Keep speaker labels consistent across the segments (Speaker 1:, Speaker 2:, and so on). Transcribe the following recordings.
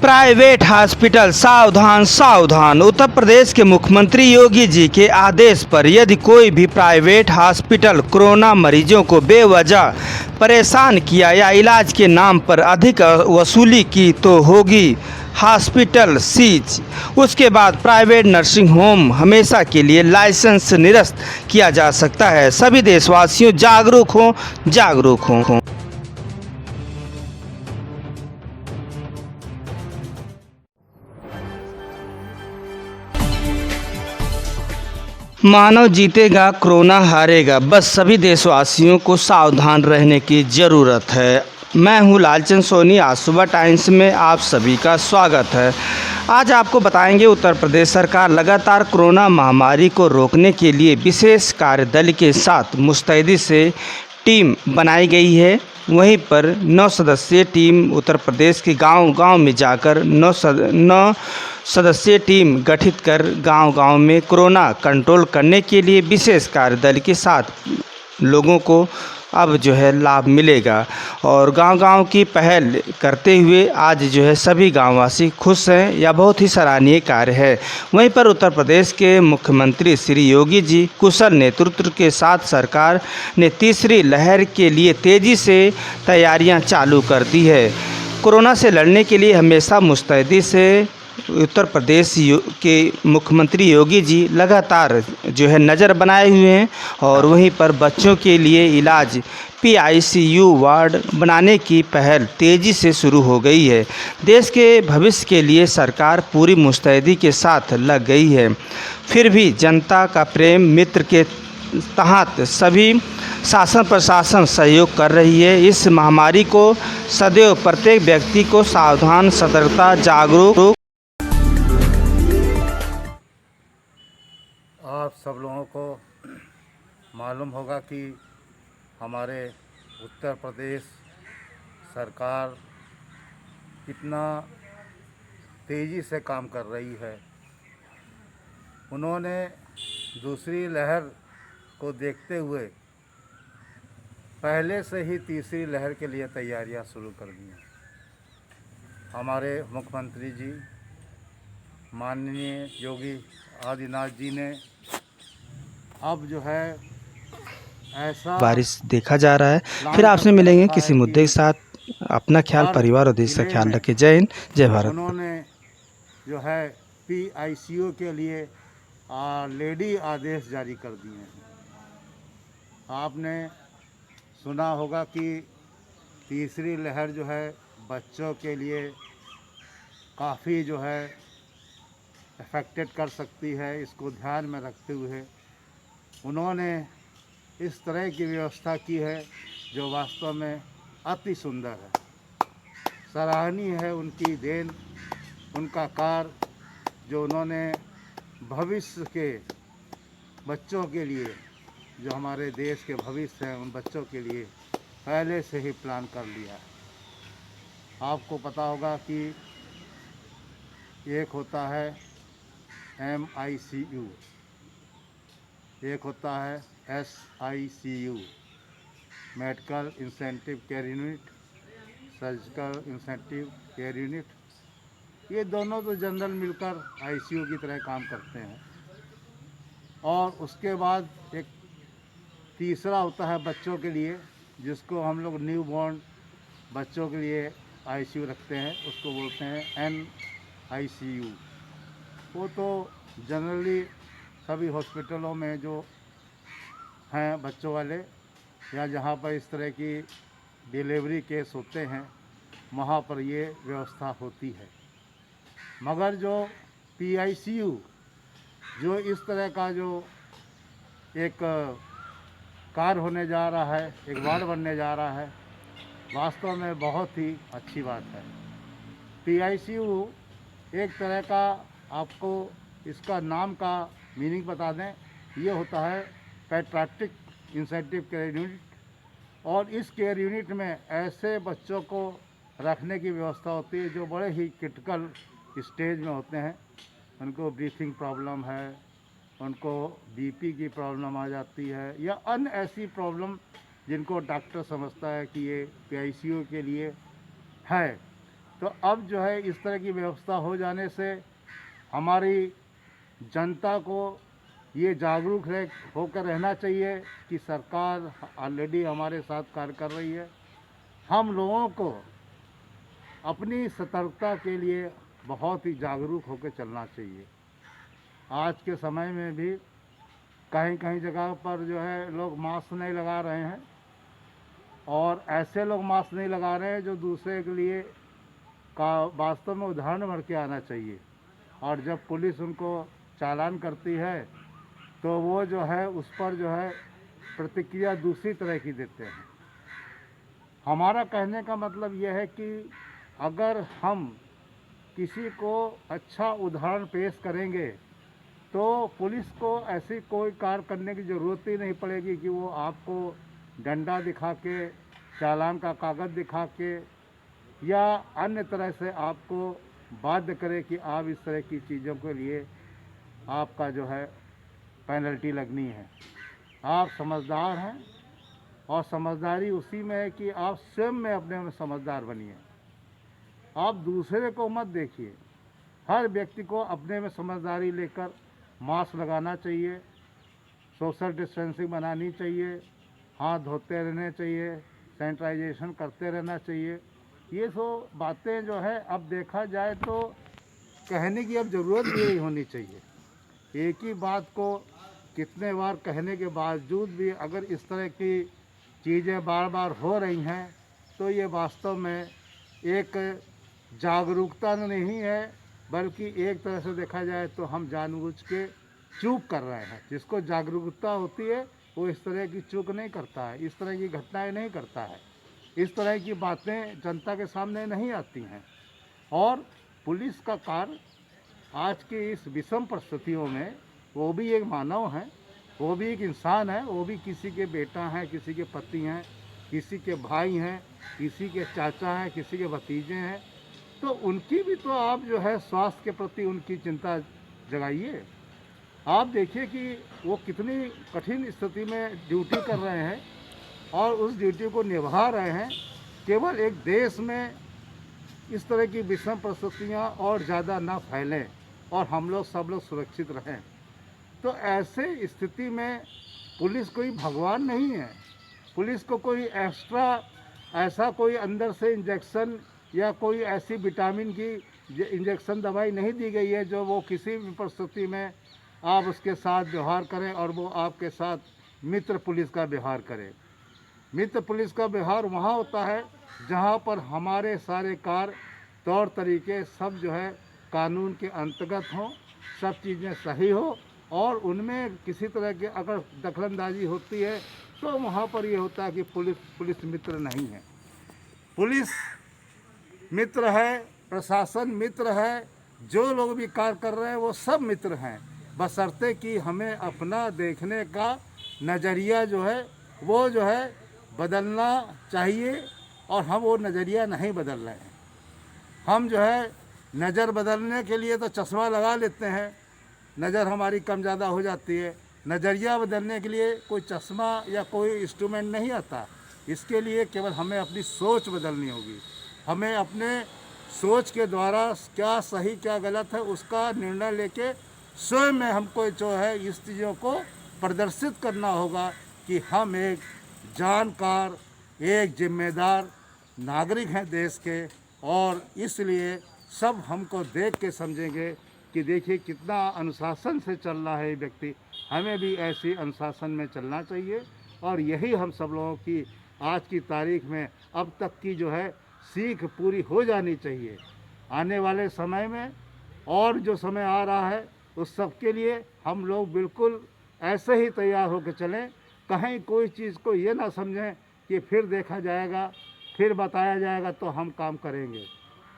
Speaker 1: Private hospital सावधान सावधान। उत्तर प्रदेश के मुख्यमंत्री योगी जी के आदेश पर यदि कोई भी प्राइवेट हॉस्पिटल कोरोना मरीजों को बेवजह परेशान किया या इलाज के नाम पर अधिक वसूली की तो होगी हॉस्पिटल सीज। उसके बाद प्राइवेट नर्सिंग होम हमेशा के लिए लाइसेंस निरस्त किया जा सकता है। सभी देशवासियों जागरूक हों, जागरूक हों। मानव जीतेगा, कोरोना हारेगा। बस सभी देशवासियों को सावधान रहने की ज़रूरत है। मैं हूं लालचंद सोनी। आज सुबह टाइम्स में आप सभी का स्वागत है। आज आपको बताएंगे उत्तर प्रदेश सरकार लगातार कोरोना महामारी को रोकने के लिए विशेष कार्यदल के साथ मुस्तैदी से टीम बनाई गई है। वहीं पर 9 सदस्यीय टीम उत्तर प्रदेश के गांव-गांव में जाकर 9 सदस्यीय टीम गठित कर गांव-गांव में कोरोना कंट्रोल करने के लिए विशेष कार्यदल के साथ लोगों को अब लाभ मिलेगा। और गांव-गांव की पहल करते हुए आज सभी गांववासी खुश हैं। यह बहुत ही सराहनीय कार्य है। वहीं पर उत्तर प्रदेश के मुख्यमंत्री श्री योगी जी कुशल नेतृत्व के साथ सरकार ने तीसरी लहर के लिए तेज़ी से तैयारियां चालू कर दी है। कोरोना से लड़ने के लिए हमेशा मुस्तैदी से उत्तर प्रदेश के मुख्यमंत्री योगी जी लगातार नज़र बनाए हुए हैं। और वहीं पर बच्चों के लिए इलाज PICU वार्ड बनाने की पहल तेज़ी से शुरू हो गई है। देश के भविष्य के लिए सरकार पूरी मुस्तैदी के साथ लग गई है। फिर भी जनता का प्रेम मित्र के तहत सभी शासन प्रशासन सहयोग कर रही है। इस महामारी को सदैव प्रत्येक व्यक्ति को सावधान, सतर्कता, जागरूक।
Speaker 2: आप सब लोगों को मालूम होगा कि हमारे उत्तर प्रदेश सरकार कितना तेज़ी से काम कर रही है। उन्होंने दूसरी लहर को देखते हुए पहले से ही तीसरी लहर के लिए तैयारियां शुरू कर दी हैं। हमारे मुख्यमंत्री जी माननीय योगी आदित्यनाथ जी ने अब ऐसा
Speaker 1: बारिश देखा जा रहा है। फिर आपसे मिलेंगे किसी मुद्दे के साथ। अपना ख्याल, परिवार और देश का ख्याल रखें। जय हिंद, जय भारत।
Speaker 2: उन्होंने PICU के लिए ऑलरेडी आदेश जारी कर दिए हैं। आपने सुना होगा कि तीसरी लहर बच्चों के लिए काफ़ी अफेक्टेड कर सकती है। इसको ध्यान में रखते हुए उन्होंने इस तरह की व्यवस्था की है जो वास्तव में अति सुंदर है। सराहनीय है उनकी देन, उनका कार्य जो उन्होंने भविष्य के बच्चों के लिए, जो हमारे देश के भविष्य हैं, उन बच्चों के लिए पहले से ही प्लान कर लिया है। आपको पता होगा कि एक होता है MICU, एक होता है SICU, medical incentive care unit, surgical incentive care unit. ये दोनों तो जनरल मिलकर ICU की तरह काम करते हैं। और उसके बाद एक तीसरा होता है बच्चों के लिए, जिसको हम लोग न्यू बॉर्न बच्चों के लिए ICU रखते हैं, उसको बोलते हैं NICU। वो तो जनरली सभी हॉस्पिटलों में जो हैं बच्चों वाले, या जहाँ पर इस तरह की डिलीवरी केस होते हैं, वहाँ पर ये व्यवस्था होती है। मगर जो PICU जो इस तरह का जो एक कार्य होने जा रहा है, एक वार्ड बनने जा रहा है, वास्तव में बहुत ही अच्छी बात है। PICU एक तरह का, आपको इसका नाम का मीनिंग बता दें, ये होता है पैट्रियाटिक इंसेंटिव केयर यूनिट। और इस केयर यूनिट में ऐसे बच्चों को रखने की व्यवस्था होती है जो बड़े ही क्रिटिकल स्टेज में होते हैं। उनको ब्रीथिंग प्रॉब्लम है, उनको BP की प्रॉब्लम आ जाती है, या अन्य ऐसी प्रॉब्लम जिनको डॉक्टर समझता है कि ये PICU के लिए है। तो अब जो है इस तरह की व्यवस्था हो जाने से हमारी जनता को ये जागरूक होकर रहना चाहिए कि सरकार ऑलरेडी हमारे साथ कार्य कर रही है। हम लोगों को अपनी सतर्कता के लिए बहुत ही जागरूक होकर चलना चाहिए। आज के समय में भी कहीं कहीं जगह पर जो है लोग मास्क नहीं लगा रहे हैं, और ऐसे लोग मास्क नहीं लगा रहे हैं जो दूसरे के लिए का वास्तव में उदाहरण बन के आना चाहिए। और जब पुलिस उनको चालान करती है तो वो जो है उस पर जो है प्रतिक्रिया दूसरी तरह की देते हैं। हमारा कहने का मतलब यह है कि अगर हम किसी को अच्छा उदाहरण पेश करेंगे तो पुलिस को ऐसी कोई कार्य करने की ज़रूरत ही नहीं पड़ेगी कि वो आपको डंडा दिखा के, चालान का कागज़ दिखा के या अन्य तरह से आपको बाध्य करे कि आप इस तरह की चीज़ों के लिए आपका जो है पेनल्टी लगनी है। आप समझदार हैं, और समझदारी उसी में है कि आप स्वयं में अपने में समझदार बनिए। आप दूसरे को मत देखिए। हर व्यक्ति को अपने में समझदारी लेकर मास्क लगाना चाहिए, सोशल डिस्टेंसिंग बनानी चाहिए, हाथ धोते रहने चाहिए, सैनिटाइजेशन करते रहना चाहिए। ये सब बातें जो है अब देखा जाए तो कहने की अब ज़रूरत भी नहीं होनी चाहिए। एक ही बात को कितने बार कहने के बावजूद भी अगर इस तरह की चीज़ें बार बार हो रही हैं तो ये वास्तव में एक जागरूकता नहीं है, बल्कि एक तरह से देखा जाए तो हम जानबूझ के चूक कर रहे हैं। जिसको जागरूकता होती है वो इस तरह की चूक नहीं करता है, इस तरह की घटनाएं नहीं करता है, इस तरह की बातें जनता के सामने नहीं आती हैं। और पुलिस का कार्य आज की इस विषम परिस्थितियों में, वो भी एक मानव है, वो भी एक इंसान है, वो भी किसी के बेटा हैं, किसी के पति हैं, किसी के भाई हैं, किसी के चाचा हैं, किसी के भतीजे हैं, तो उनकी भी तो आप जो है स्वास्थ्य के प्रति उनकी चिंता जगाइए। आप देखिए कि वो कितनी कठिन स्थिति में ड्यूटी कर रहे हैं और उस ड्यूटी को निभा रहे हैं। केवल एक देश में इस तरह की विषम परिस्थितियाँ और ज़्यादा ना फैलें और हम लोग सब लोग सुरक्षित रहें। तो ऐसे स्थिति में पुलिस कोई भगवान नहीं है। पुलिस को कोई एक्स्ट्रा ऐसा कोई अंदर से इंजेक्शन या कोई ऐसी विटामिन की इंजेक्शन दवाई नहीं दी गई है जो वो किसी भी परिस्थिति में आप उसके साथ व्यवहार करें और वो आपके साथ मित्र पुलिस का व्यवहार करे। मित्र पुलिस का व्यवहार वहाँ होता है जहाँ पर हमारे सारे कार्य, तौर तरीके सब जो है कानून के अंतर्गत हों, सब चीज़ें सही हो, और उनमें किसी तरह की अगर दखलंदाजी होती है तो वहाँ पर ये होता है कि पुलिस मित्र नहीं है। पुलिस मित्र है, प्रशासन मित्र है, जो लोग भी कार्य कर रहे हैं वो सब मित्र हैं, बशर्ते कि हमें अपना देखने का नज़रिया जो है वो जो है बदलना चाहिए, और हम वो नज़रिया नहीं बदल रहे हैं। हम जो है नज़र बदलने के लिए तो चश्मा लगा लेते हैं, नज़र हमारी कम ज़्यादा हो जाती है। नज़रिया बदलने के लिए कोई चश्मा या कोई इंस्ट्रूमेंट नहीं आता। इसके लिए केवल हमें अपनी सोच बदलनी होगी। हमें अपने सोच के द्वारा क्या सही क्या गलत है उसका निर्णय लेके स्वयं में हमको जो है इस चीज़ों को प्रदर्शित करना होगा कि हम एक जानकार, एक जिम्मेदार नागरिक हैं देश के, और इसलिए सब हमको देख के समझेंगे कि देखिए कितना अनुशासन से चल रहा है व्यक्ति, हमें भी ऐसी अनुशासन में चलना चाहिए। और यही हम सब लोगों की आज की तारीख में अब तक की जो है सीख पूरी हो जानी चाहिए। आने वाले समय में और जो समय आ रहा है उस सब के लिए हम लोग बिल्कुल ऐसे ही तैयार होकर चलें। कहीं कोई चीज़ को ये ना समझें कि फिर देखा जाएगा, फिर बताया जाएगा तो हम काम करेंगे।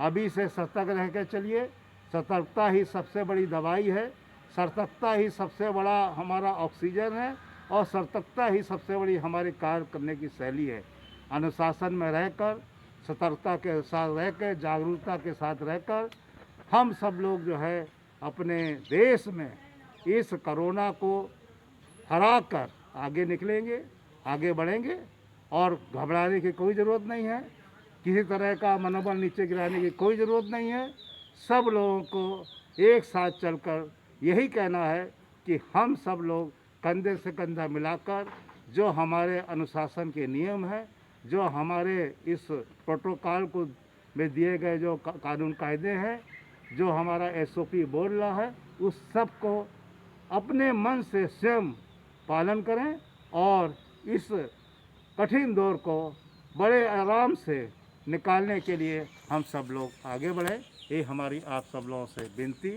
Speaker 2: अभी से सतर्क रह कर चलिए। सतर्कता ही सबसे बड़ी दवाई है, सतर्कता ही सबसे बड़ा हमारा ऑक्सीजन है, और सतर्कता ही सबसे बड़ी हमारे कार्य करने की शैली है। अनुशासन में रहकर, सतर्कता के साथ रहकर, जागरूकता के साथ रहकर हम सब लोग जो है अपने देश में इस कोरोना को हरा कर आगे निकलेंगे, आगे बढ़ेंगे, और घबराने की कोई ज़रूरत नहीं है। किसी तरह का मनोबल नीचे गिराने की कोई ज़रूरत नहीं है। सब लोगों को एक साथ चलकर यही कहना है कि हम सब लोग कंधे से कंधा मिलाकर जो हमारे अनुशासन के नियम हैं, जो हमारे इस प्रोटोकॉल को में दिए गए जो कानून कायदे हैं, जो हमारा SOP बोल रहा है, उस सब को अपने मन से स्वयं पालन करें और इस कठिन दौर को बड़े आराम से निकालने के लिए हम सब लोग आगे बढ़ें। ये हमारी आप सब लोगों से विनती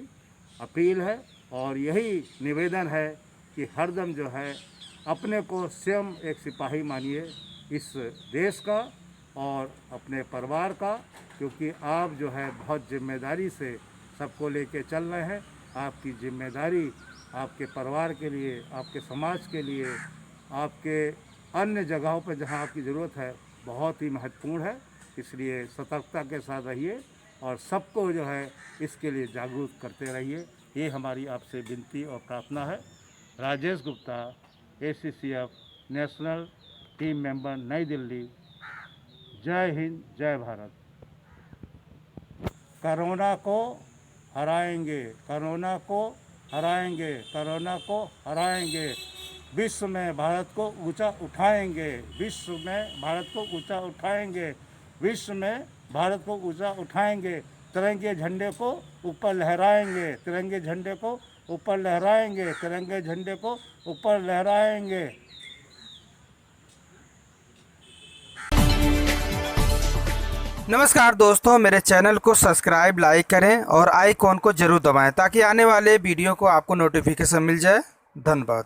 Speaker 2: अपील है और यही निवेदन है कि हरदम जो है अपने को स्वयं एक सिपाही मानिए इस देश का और अपने परिवार का, क्योंकि आप जो है बहुत जिम्मेदारी से सबको लेके चल रहे हैं। आपकी जिम्मेदारी आपके परिवार के लिए, आपके समाज के लिए, आपके अन्य जगहों पर जहां आपकी ज़रूरत है बहुत ही महत्वपूर्ण है। इसलिए सतर्कता के साथ रहिए और सबको जो है इसके लिए जागरूक करते रहिए। ये हमारी आपसे विनती और प्रार्थना है। Rajesh Gupta, ACCF national team member, नई दिल्ली। जय हिंद, जय भारत। कोरोना को हराएंगे, कोरोना को हराएंगे, कोरोना को हराएंगे। विश्व में भारत को ऊंचा उठाएंगे, विश्व में भारत को ऊंचा उठाएंगे, विश्व में भारत को ऊंचा उठाएंगे। तिरंगे झंडे को ऊपर लहराएंगे, तिरंगे झंडे को ऊपर लहराएंगे, तिरंगे झंडे को ऊपर लहराएंगे।
Speaker 1: नमस्कार दोस्तों, मेरे चैनल को सब्सक्राइब, लाइक करें और आइकॉन को जरूर दबाएं ताकि आने वाले वीडियो को आपको नोटिफिकेशन मिल जाए। धन्यवाद।